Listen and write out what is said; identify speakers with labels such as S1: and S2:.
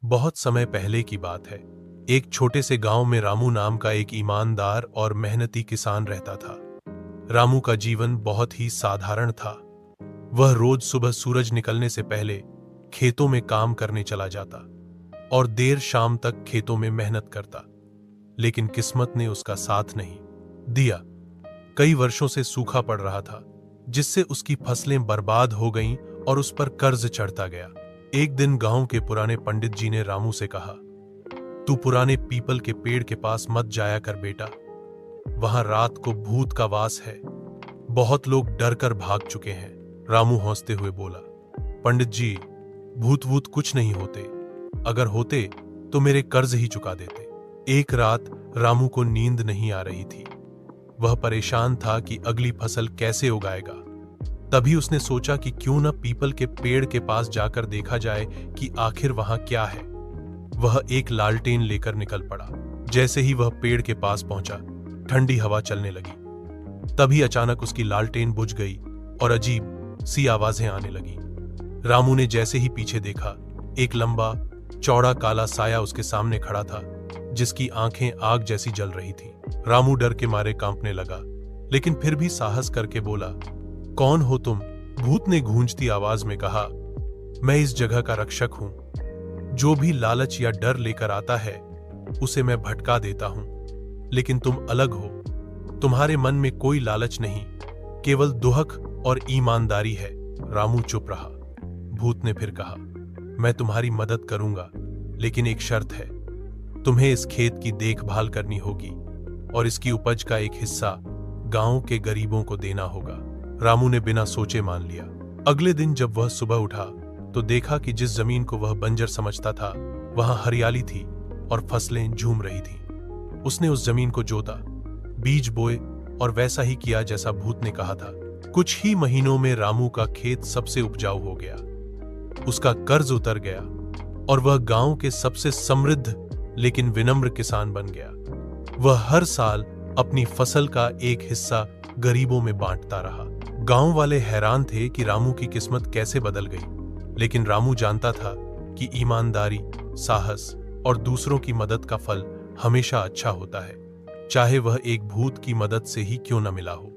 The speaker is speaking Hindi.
S1: बहुत समय पहले की बात है। एक छोटे से गांव में रामू नाम का एक ईमानदार और मेहनती किसान रहता था। रामू का जीवन बहुत ही साधारण था। वह रोज सुबह सूरज निकलने से पहले खेतों में काम करने चला जाता और देर शाम तक खेतों में मेहनत करता। लेकिन किस्मत ने उसका साथ नहीं दिया। कई वर्षों से सूखा पड़ रहा था, जिससे उसकी फसलें बर्बाद हो गईं और उस पर कर्ज चढ़ता गया। एक दिन गांव के पुराने पंडित जी ने रामू से कहा, तू पुराने पीपल के पेड़ के पास मत जाया कर बेटा, वहां रात को भूत का वास है। बहुत लोग डर कर भाग चुके हैं। रामू हंसते हुए बोला, पंडित जी, भूत वूत कुछ नहीं होते। अगर होते तो मेरे कर्ज ही चुका देते। एक रात रामू को नींद नहीं आ रही थी। वह परेशान था कि अगली फसल कैसे उगाएगा। तभी उसने सोचा कि क्यों न पीपल के पेड़ के पास जाकर देखा जाए कि आखिर वहां क्या है। वह एक लालटेन लेकर निकल पड़ा। जैसे ही वह पेड़ के पास पहुंचा, ठंडी हवा चलने लगी। तभी अचानक उसकी लालटेन बुझ गई और अजीब सी आवाजें आने लगी। रामू ने जैसे ही पीछे देखा, एक लंबा चौड़ा काला साया उसके सामने खड़ा था, जिसकी आंखें आग जैसी जल रही थी। रामू डर के मारे कांपने लगा, लेकिन फिर भी साहस करके बोला, कौन हो तुम? भूत ने गूंजती आवाज में कहा, मैं इस जगह का रक्षक हूं। जो भी लालच या डर लेकर आता है, उसे मैं भटका देता हूं। लेकिन तुम अलग हो। तुम्हारे मन में कोई लालच नहीं, केवल दुहक और ईमानदारी है। रामू चुप रहा। भूत ने फिर कहा, मैं तुम्हारी मदद करूंगा, लेकिन एक शर्त है। तुम्हें इस खेत की देखभाल करनी होगी और इसकी उपज का एक हिस्सा गांव के गरीबों को देना होगा। रामू ने बिना सोचे मान लिया। अगले दिन जब वह सुबह उठा तो देखा कि जिस जमीन को वह बंजर समझता था, वहां हरियाली थी और फसलें झूम रही थीं। उसने उस जमीन को जोता, बीज बोए और वैसा ही किया जैसा भूत ने कहा था। कुछ ही महीनों में रामू का खेत सबसे उपजाऊ हो गया। उसका कर्ज उतर गया और वह गांव के सबसे समृद्ध लेकिन विनम्र किसान बन गया। वह हर साल अपनी फसल का एक हिस्सा गरीबों में बांटता रहा। गांव वाले हैरान थे कि रामू की किस्मत कैसे बदल गई, लेकिन रामू जानता था कि ईमानदारी, साहस और दूसरों की मदद का फल हमेशा अच्छा होता है, चाहे वह एक भूत की मदद से ही क्यों न मिला हो।